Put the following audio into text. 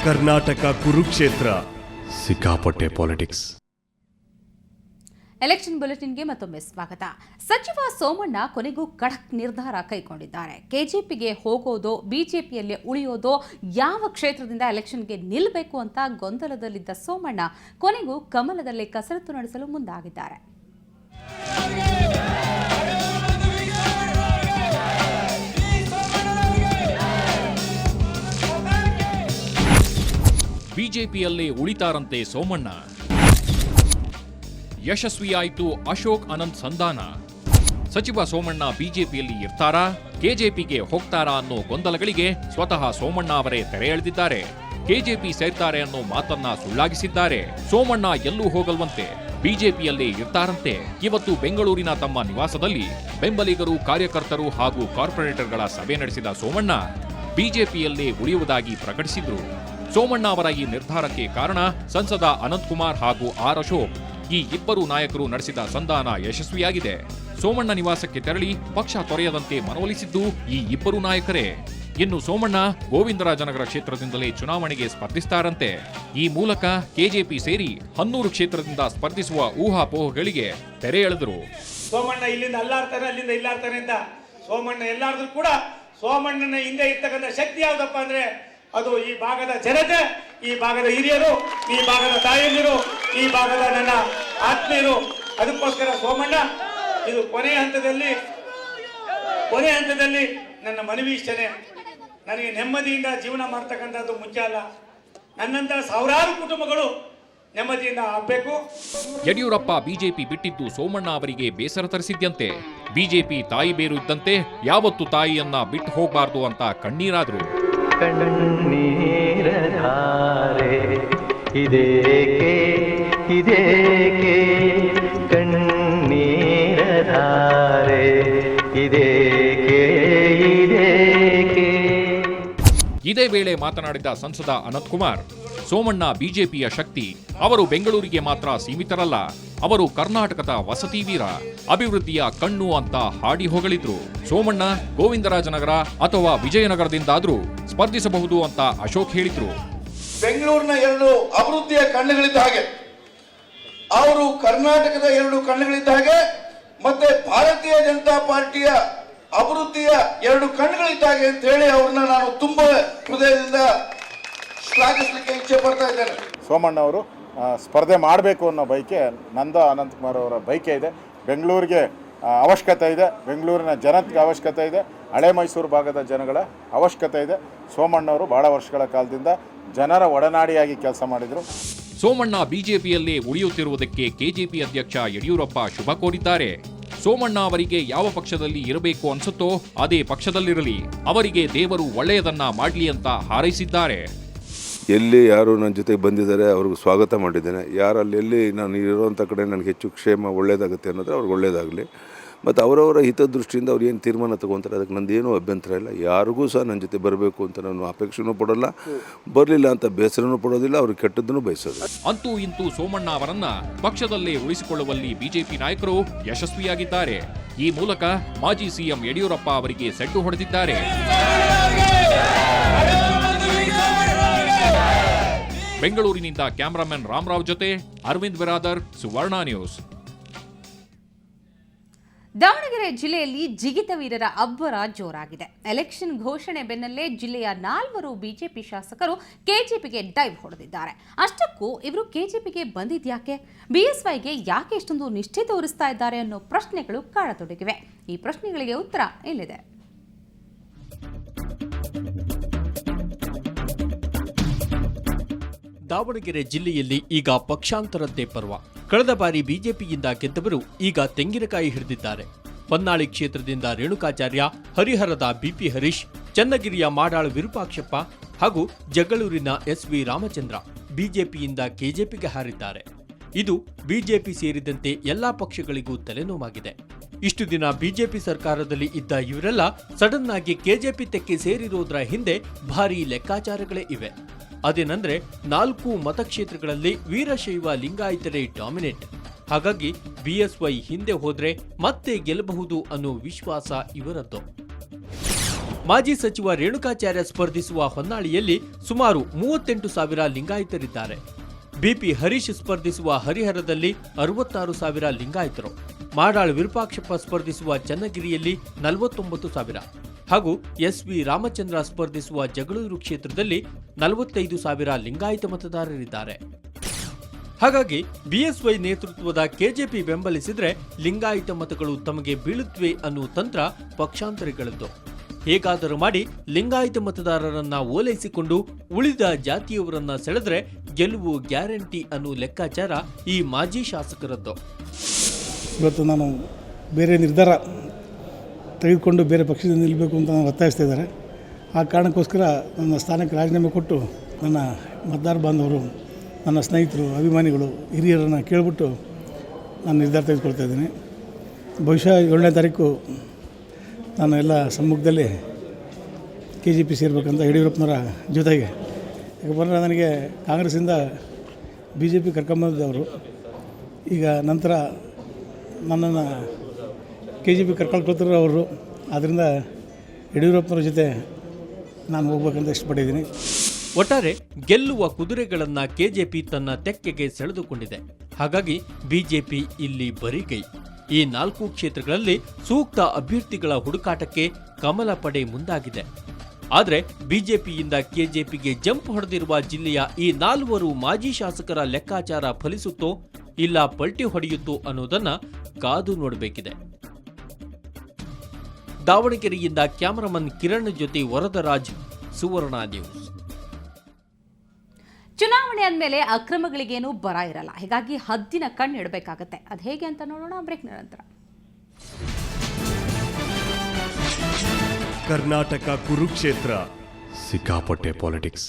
ಕರ್ನಾಟಕ ಕುರುಕ್ಷೇತ್ರ, ಸಿಕ್ಕಾಪಟ್ಟೆ politics. Election ಬುಲೆಟಿನ್ಗೆ ಮತ್ತೊಮ್ಮೆ ಸ್ವಾಗತ. ಸಚಿವ ಸೋಮಣ್ಣ ಕೊನೆಗೂ ಖಡಕ್ ನಿರ್ಧಾರ ಕೈಗೊಂಡಿದ್ದಾರೆ. ಕೆಜೆಪಿಗೆ ಹೋಗೋದೋ ಬಿಜೆಪಿಯಲ್ಲೇ ಉಳಿಯೋದೋ, ಯಾವ ಕ್ಷೇತ್ರದಿಂದ ಎಲೆಕ್ಷನ್ಗೆ ನಿಲ್ಲಬೇಕು ಅಂತ ಗೊಂದಲದಲ್ಲಿದ್ದ ಸೋಮಣ್ಣ ಕೊನೆಗೂ ಕಮಲದಲ್ಲಿ ಕಸರತ್ತು ನಡೆಸಲು ಮುಂದಾಗಿದ್ದಾರೆ. ಬಿಜೆಪಿಯಲ್ಲೇ ಉಳಿತಾರಂತೆ ಸೋಮಣ್ಣ. ಯಶಸ್ವಿಯಾಯಿತು ಅಶೋಕ್ ಅನಂತ್ ಸಂಧಾನ. ಸಚಿವ ಸೋಮಣ್ಣ ಬಿಜೆಪಿಯಲ್ಲಿ ಇರ್ತಾರಾ, ಕೆಜೆಪಿಗೆ ಹೋಗ್ತಾರಾ ಅನ್ನೋ ಗೊಂದಲಗಳಿಗೆ ಸ್ವತಃ ಸೋಮಣ್ಣ ಅವರೇ ತೆರೆ ಎಳೆದಿದ್ದಾರೆ. ಕೆಜೆಪಿ ಸೇರ್ತಾರೆ ಅನ್ನೋ ಮಾತನ್ನ ಸುಳ್ಳಾಗಿಸಿದ್ದಾರೆ. ಸೋಮಣ್ಣ ಎಲ್ಲೂ ಹೋಗಲ್ವಂತೆ, ಬಿಜೆಪಿಯಲ್ಲೇ ಇರ್ತಾರಂತೆ. ಇವತ್ತು ಬೆಂಗಳೂರಿನ ತಮ್ಮ ನಿವಾಸದಲ್ಲಿ ಬೆಂಬಲಿಗರು, ಕಾರ್ಯಕರ್ತರು ಹಾಗೂ ಕಾರ್ಪೊರೇಟರ್ಗಳ ಸಭೆ ನಡೆಸಿದ ಸೋಮಣ್ಣ ಬಿಜೆಪಿಯಲ್ಲೇ ಉಳಿಯುವುದಾಗಿ ಪ್ರಕಟಿಸಿದ್ರು. ಸೋಮಣ್ಣ ಅವರ ಈ ನಿರ್ಧಾರಕ್ಕೆ ಕಾರಣ ಸಂಸದ ಅನಂತಕುಮಾರ್ ಹಾಗೂ ಆರ್ ಅಶೋಕ್. ಈ ಇಬ್ಬರು ನಾಯಕರು ನಡೆಸಿದ ಸಂಧಾನ ಯಶಸ್ವಿಯಾಗಿದೆ. ಸೋಮಣ್ಣ ನಿವಾಸಕ್ಕೆ ತೆರಳಿ ಪಕ್ಷ ತೊರೆಯದಂತೆ ಮನವೊಲಿಸಿದ್ದು ಈ ಇಬ್ಬರು ನಾಯಕರೇ. ಇನ್ನು ಸೋಮಣ್ಣ ಗೋವಿಂದರಾಜನಗರ ಕ್ಷೇತ್ರದಿಂದಲೇ ಚುನಾವಣೆಗೆ ಸ್ಪರ್ಧಿಸುತ್ತಾರಂತೆ. ಈ ಮೂಲಕ ಕೆಜೆಪಿ ಸೇರಿ 11 ಕ್ಷೇತ್ರದಿಂದ ಸ್ಪರ್ಧಿಸುವ ಊಹಾಪೋಹಗಳಿಗೆ ತೆರೆ ಎಳೆದರು. ಸೋಮಣ್ಣ ಇಲ್ಲಿಂದ ಅಲ್ಲಾಡ್ತಾನೆ, ಅಲ್ಲಿಂದ ಇಲ್ಲಾಡ್ತಾನೆ ಅಂತ. ಸೋಮಣ್ಣ ಎಲ್ಲಾದ್ರೂ ಕೂಡ ಸೋಮಣ್ಣನ ಹಿಂದೆ ಇರ್ತಕ್ಕಂಥ ಶಕ್ತಿ ಯಾವ್ದಪ್ಪ ಅಂದ್ರೆ ಅದು ಈ ಭಾಗದ ಜನತೆ, ಈ ಭಾಗದ ಹಿರಿಯರು, ಈ ಭಾಗದ ತಾಯಂದಿರು, ಈ ಭಾಗದ ನನ್ನ ಆತ್ಮೀಯರು. ಅದಕ್ಕೋಸ್ಕರ ಸೋಮಣ್ಣ ಇದು ಕೊನೆಯ ಹಂತದಲ್ಲಿ ನನ್ನ ಮನವಿ ಇಷ್ಟನೇ, ನನಗೆ ನೆಮ್ಮದಿಯಿಂದ ಜೀವನ ಮಾಡ್ತಕ್ಕಂಥದ್ದು ಮುಖ್ಯ ಅಲ್ಲ. ನನ್ನಂತ ಸಾವಿರಾರು ಕುಟುಂಬಗಳು ನೆಮ್ಮದಿಯಿಂದ ಆಗಬೇಕು. ಯಡಿಯೂರಪ್ಪ ಬಿಜೆಪಿ ಬಿಟ್ಟಿದ್ದು ಸೋಮಣ್ಣ ಅವರಿಗೆ ಬೇಸರ ತರಿಸಿದ್ದಂತೆ. ಬಿಜೆಪಿ ತಾಯಿ ಬೇರು ಇದ್ದಂತೆ, ಯಾವತ್ತು ತಾಯಿಯನ್ನ ಬಿಟ್ಟು ಹೋಗಬಾರ್ದು ಅಂತ ಕಣ್ಣೀರಾದ್ರು. ಕಣ್ಣೀರಧಾರೆ ಇದೇಕೆ ಇದೇಕೆ ಕಣ್ಣೀರಧಾರೆ ಇದೇಕೆ ಇದೇಕೆ. ಇದೇ ವೇಳೆ ಮಾತನಾಡಿದ ಸಂಸದ ಅನಂತಕುಮಾರ್, ಸೋಮಣ್ಣ ಬಿಜೆಪಿಯ ಶಕ್ತಿ. ಅವರು ಬೆಂಗಳೂರಿಗೆ ಮಾತ್ರ ಸೀಮಿತರಲ್ಲ, ಅವರು ಕರ್ನಾಟಕದ ವಸತಿ ವೀರ, ಅಭಿವೃದ್ಧಿಯ ಕಣ್ಣು ಅಂತ ಹಾಡಿ ಹೊಗಳಿದ್ರು. ಸೋಮಣ್ಣ ಗೋವಿಂದರಾಜನಗರ ಅಥವಾ ವಿಜಯನಗರದಿಂದಾದ್ರೂ ಸ್ಪರ್ಧಿಸಬಹುದು ಅಂತ ಅಶೋಕ್ ಹೇಳಿದ್ರು. ಬೆಂಗಳೂರಿನ 2 ಅಭಿವೃದ್ಧಿಯ ಕಣ್ಣುಗಳಿದ್ದ ಹಾಗೆ, ಅವರು ಕರ್ನಾಟಕದ 2 ಕಣ್ಣುಗಳಿದ್ದ ಹಾಗೆ, ಮತ್ತೆ ಭಾರತೀಯ ಜನತಾ ಪಾರ್ಟಿಯ ಅಭಿವೃದ್ಧಿಯ 2 ಕಣ್ಣುಗಳಿದ್ದ ಹಾಗೆ ಅಂತ ಹೇಳಿ ಅವ್ರನ್ನ ನಾನು ತುಂಬಾ ಹೃದಯದಿಂದ ಶ್ಲಾಘಿಸಲಿಕ್ಕೆ ಇಚ್ಛೆ ಪಡ್ತಾ ಇದ್ದೇನೆ. ಸೋಮಣ್ಣ ಅವರು ಸ್ಪರ್ಧೆ ಮಾಡಬೇಕು ಅನ್ನೋ ಬಯಕೆ ನಂದ ಅನಂತಕುಮಾರ್ ಅವರ ಬಯಕೆ ಇದೆ. ಬೆಂಗಳೂರಿಗೆ ಅವಶ್ಯಕತೆ ಇದೆ, ಬೆಂಗಳೂರಿನ ಜನತೆಗೆ ಅವಶ್ಯಕತೆ ಇದೆ, ಹಳೆ ಮೈಸೂರು ಭಾಗದ ಜನಗಳ ಅವಶ್ಯಕತೆ ಇದೆ. ಸೋಮಣ್ಣವರು ಬಹಳ ವರ್ಷಗಳ ಕಾಲದಿಂದ ಜನರ ಒಡನಾಡಿಯಾಗಿ ಕೆಲಸ ಮಾಡಿದರು. ಸೋಮಣ್ಣ ಬಿಜೆಪಿಯಲ್ಲೇ ಉಳಿಯುತ್ತಿರುವುದಕ್ಕೆ ಕೆಜೆಪಿ ಅಧ್ಯಕ್ಷ ಯಡಿಯೂರಪ್ಪ ಶುಭ ಕೋರಿದ್ದಾರೆ. ಸೋಮಣ್ಣ ಅವರಿಗೆ ಯಾವ ಪಕ್ಷದಲ್ಲಿ ಇರಬೇಕು ಅನ್ಸುತ್ತೋ ಅದೇ ಪಕ್ಷದಲ್ಲಿರಲಿ, ಅವರಿಗೆ ದೇವರು ಒಳ್ಳೆಯದನ್ನ ಮಾಡಲಿ ಅಂತ ಹಾರೈಸಿದ್ದಾರೆ. ಎಲ್ಲಿ ಯಾರು ನನ್ನ ಜೊತೆಗೆ ಬಂದಿದ್ದಾರೆ ಅವ್ರಿಗೆ ಸ್ವಾಗತ ಮಾಡಿದ್ದೇನೆ. ಯಾರಲ್ಲಿ ಎಲ್ಲಿ ನಾನು ಇರೋವಂಥ ಕಡೆ ನನಗೆ ಹೆಚ್ಚು ಕ್ಷೇಮ ಒಳ್ಳೆಯದಾಗುತ್ತೆ ಅನ್ನೋದ್ರೆ ಅವ್ರಿಗೆ ಒಳ್ಳೆಯದಾಗಲಿ. ಮತ್ತು ಅವರವರ ಹಿತದೃಷ್ಟಿಯಿಂದ ಅವ್ರು ಏನು ತೀರ್ಮಾನ ತಗೊತಾರೆ ಅದಕ್ಕೆ ನಂದೇನೂ ಅಭ್ಯಂತರ ಇಲ್ಲ. ಯಾರಿಗೂ ಸಹ ನನ್ನ ಜೊತೆ ಬರಬೇಕು ಅಂತ ನಾನು ಅಪೇಕ್ಷೆನೂ ಪಡೋಲ್ಲ, ಬರಲಿಲ್ಲ ಅಂತ ಬೇಸರನೂ ಪಡೋದಿಲ್ಲ, ಅವ್ರಿಗೆ ಕೆಟ್ಟದ್ದನ್ನು ಬಯಸೋದಿಲ್ಲ. ಅಂತೂ ಇಂತೂ ಸೋಮಣ್ಣ ಅವರನ್ನ ಪಕ್ಷದಲ್ಲೇ ಉಳಿಸಿಕೊಳ್ಳುವಲ್ಲಿ ಬಿಜೆಪಿ ನಾಯಕರು ಯಶಸ್ವಿಯಾಗಿದ್ದಾರೆ. ಈ ಮೂಲಕ ಮಾಜಿ ಸಿಎಂ ಯಡಿಯೂರಪ್ಪ ಅವರಿಗೆ ಸೆಡ್ಡು ಹೊಡೆದಿದ್ದಾರೆ. ಬೆಂಗಳೂರಿನಿಂದ ಕ್ಯಾಮರಾಮನ್ ರಾಮರಾವ್ ಜೊತೆ ಅರವಿಂದ್ ಬಿರಾದರ್, ಸುವರ್ಣ ನ್ಯೂಸ್. ದಾವಣಗೆರೆ ಜಿಲ್ಲೆಯಲ್ಲಿ ಜಿಗಿತ ವೀರರ ಅಬ್ಬರ ಜೋರಾಗಿದೆ. ಎಲೆಕ್ಷನ್ ಘೋಷಣೆ ಬೆನ್ನಲ್ಲೇ ಜಿಲ್ಲೆಯ 4 ಬಿಜೆಪಿ ಶಾಸಕರು ಕೆಜೆಪಿಗೆ ಡೈವ್ ಹೊಡೆದಿದ್ದಾರೆ. ಅಷ್ಟಕ್ಕೂ ಇವರು ಕೆಜೆಪಿಗೆ ಬಂದಿದ್ಯಾಕೆ, ಬಿಎಸ್ವೈಗೆ ಯಾಕೆ ಇಷ್ಟೊಂದು ನಿಷ್ಠೆ ತೋರಿಸ್ತಾ ಇದ್ದಾರೆ ಅನ್ನೋ ಪ್ರಶ್ನೆಗಳು ಕಾಡತೊಡಗಿವೆ. ಈ ಪ್ರಶ್ನೆಗಳಿಗೆ ಉತ್ತರ ಇಲ್ಲಿದೆ. ದಾವಣಗೆರೆ ಜಿಲ್ಲೆಯಲ್ಲಿ ಈಗ ಪಕ್ಷಾಂತರದ್ದೇ ಪರ್ವ. ಕಳೆದ ಬಾರಿ ಬಿಜೆಪಿಯಿಂದ ಗೆದ್ದವರು ಈಗ ತೆಂಗಿನಕಾಯಿ ಹಿಡಿದಿದ್ದಾರೆ. ಹೊನ್ನಾಳಿ ಕ್ಷೇತ್ರದಿಂದ ರೇಣುಕಾಚಾರ್ಯ, ಹರಿಹರದ ಬಿಪಿ ಹರೀಶ್, ಚನ್ನಗಿರಿಯ ಮಾಡಾಳ್ ವಿರೂಪಾಕ್ಷಪ್ಪ ಹಾಗೂ ಜಗಳೂರಿನ ಎಸ್ವಿ ರಾಮಚಂದ್ರ ಬಿಜೆಪಿಯಿಂದ ಕೆಜೆಪಿಗೆ ಹಾರಿದ್ದಾರೆ. ಇದು ಬಿಜೆಪಿ ಸೇರಿದಂತೆ ಎಲ್ಲಾ ಪಕ್ಷಗಳಿಗೂ ತಲೆನೋವಾಗಿದೆ. ಇಷ್ಟು ದಿನ ಬಿಜೆಪಿ ಸರ್ಕಾರದಲ್ಲಿ ಇದ್ದ ಇವರೆಲ್ಲ ಸಡನ್ ಆಗಿ ಕೆಜೆಪಿ ತೆಕ್ಕೆ ಸೇರಿರೋದ್ರ ಹಿಂದೆ ಭಾರೀ ಲೆಕ್ಕಾಚಾರಗಳೇ ಇವೆ. ಅದೇನಂದ್ರೆ 4 ಮತಕ್ಷೇತ್ರಗಳಲ್ಲಿ ವೀರಶೈವ ಲಿಂಗಾಯತರೇ ಡಾಮಿನೇಟ್. ಹಾಗಾಗಿ ಬಿಎಸ್ವೈ ಹಿಂದೆ ಹೋದ್ರೆ ಮತ್ತೆ ಗೆಲ್ಲಬಹುದು ಅನ್ನೋ ವಿಶ್ವಾಸ ಇವರದ್ದು. ಮಾಜಿ ಸಚಿವ ರೇಣುಕಾಚಾರ್ಯ ಸ್ಪರ್ಧಿಸುವ ಹೊನ್ನಾಳಿಯಲ್ಲಿ ಸುಮಾರು 38,000 ಲಿಂಗಾಯತರಿದ್ದಾರೆ. ಬಿಪಿ ಹರೀಶ್ ಸ್ಪರ್ಧಿಸುವ ಹರಿಹರದಲ್ಲಿ 66,000 ಲಿಂಗಾಯತರು. ಮಾಡಾಳ್ ವಿರೂಪಾಕ್ಷಪ್ಪ ಸ್ಪರ್ಧಿಸುವ ಚನ್ನಗಿರಿಯಲ್ಲಿ 49,000 ಹಾಗೂ ಎಸ್ವಿ ರಾಮಚಂದ್ರ ಸ್ಪರ್ಧಿಸುವ ಜಗಳೂರು ಕ್ಷೇತ್ರದಲ್ಲಿ 45,000 ಲಿಂಗಾಯತ ಮತದಾರರಿದ್ದಾರೆ. ಹಾಗಾಗಿ ಬಿಎಸ್ವೈ ನೇತೃತ್ವದ ಕೆಜೆಪಿ ಬೆಂಬಲಿಸಿದ್ರೆ ಲಿಂಗಾಯತ ಮತಗಳು ತಮಗೆ ಬೀಳುತ್ತವೆ ಅನ್ನುವ ತಂತ್ರ ಪಕ್ಷಾಂತರಿಗಳದ್ದು. ಹೇಗಾದರೂ ಮಾಡಿ ಲಿಂಗಾಯತ ಮತದಾರರನ್ನ ಓಲೈಸಿಕೊಂಡು ಉಳಿದ ಜಾತಿಯವರನ್ನ ಸೆಳೆದ್ರೆ ಗೆಲುವು ಗ್ಯಾರಂಟಿ ಅನ್ನೋ ಲೆಕ್ಕಾಚಾರ ಈ ಮಾಜಿ ಶಾಸಕರದ್ದು. ಇವತ್ತು ನಾನು ಬೇರೆ ನಿರ್ಧಾರ ತೆಗೆದುಕೊಂಡು ಬೇರೆ ಪಕ್ಷದಿಂದ ನಿಲ್ಲಬೇಕು ಅಂತ ನಾನು ಒತ್ತಾಯಿಸ್ತಾ ಇದ್ದಾರೆ. ಆ ಕಾರಣಕ್ಕೋಸ್ಕರ ನನ್ನ ಸ್ಥಾನಕ್ಕೆ ರಾಜೀನಾಮೆ ಕೊಟ್ಟು ನನ್ನ ಮತದಾರ ಬಾಂಧವರು, ನನ್ನ ಸ್ನೇಹಿತರು, ಅಭಿಮಾನಿಗಳು, ಹಿರಿಯರನ್ನು ಕೇಳಿಬಿಟ್ಟು ನಾನು ನಿರ್ಧಾರ ತೆಗೆದುಕೊಳ್ತಾ ಇದ್ದೀನಿ. ಬಹುಶಃ 7ನೇ ತಾರೀಕು ನಾನು ಎಲ್ಲ ಸಮ್ಮುಖದಲ್ಲಿ KJP ಸೇರಬೇಕಂತ ಯಡಿಯೂರಪ್ಪನವರ ಜೊತೆಗೆ. ಯಾಕಂದರೆ ನನಗೆ ಕಾಂಗ್ರೆಸ್ಸಿಂದ BJP ಕರ್ಕೊಂಬಂದವರು, ಈಗ ನಂತರ ನನ್ನನ್ನು KJP ಕರ್ಕೊಳ್ಕೊಳ್ತಾರೆ ಅವರು. ಆದ್ದರಿಂದ ಯಡಿಯೂರಪ್ಪನವ್ರ ಜೊತೆ ನಾನು ಹೋಗ್ಬೇಕಂತ ಇಷ್ಟಪಟ್ಟಿದ್ದೀನಿ. ಒಟ್ಟಾರೆ ಗೆಲ್ಲುವ ಕುದುರೆಗಳನ್ನ ಕೆಜೆಪಿ ತನ್ನ ತೆಕ್ಕೆಗೆ ಸೆಳೆದುಕೊಂಡಿದೆ. ಹಾಗಾಗಿ ಬಿಜೆಪಿ ಇಲ್ಲಿ ಬರಿಗೈ. ಈ 4 ಕ್ಷೇತ್ರಗಳಲ್ಲಿ ಸೂಕ್ತ ಅಭ್ಯರ್ಥಿಗಳ ಹುಡುಕಾಟಕ್ಕೆ ಕಮಲ ಪಡೆ ಮುಂದಾಗಿದೆ. ಆದರೆ ಬಿಜೆಪಿಯಿಂದ ಕೆಜೆಪಿಗೆ ಜಂಪ್ ಹೊಡೆದಿರುವ ಜಿಲ್ಲೆಯ ಈ 4 ಮಾಜಿ ಶಾಸಕರ ಲೆಕ್ಕಾಚಾರ ಫಲಿಸುತ್ತೋ ಇಲ್ಲ ಪಲ್ಟಿ ಹೊಡೆಯುತ್ತೋ ಅನ್ನೋದನ್ನ ಕಾದು ನೋಡಬೇಕಿದೆ. ದಾವಣಗೆರೆಯಿಂದ ಕ್ಯಾಮರಾಮನ್ ಕಿರಣ್ ಜೊತೆ ವರದರಾಜ್, ಸುವರ್ಣ ನ್ಯೂಸ್. ಚುನಾವಣೆ ಅಂದಮೇಲೆ ಅಕ್ರಮಗಳಿಗೇನು ಬರ ಇರಲ್ಲ. ಹೀಗಾಗಿ ಹದ್ದಿನ ಕಣ್ಣು ಇಡಬೇಕಾಗತ್ತೆ. ಅದು ಹೇಗೆ ಅಂತ ನೋಡೋಣ ಬ್ರೇಕ್ ನಂತರ. ಕರ್ನಾಟಕ ಕುರುಕ್ಷೇತ್ರ ಸಿಕ್ಕಾಪಟ್ಟೆ ಪಾಲಿಟಿಕ್ಸ್.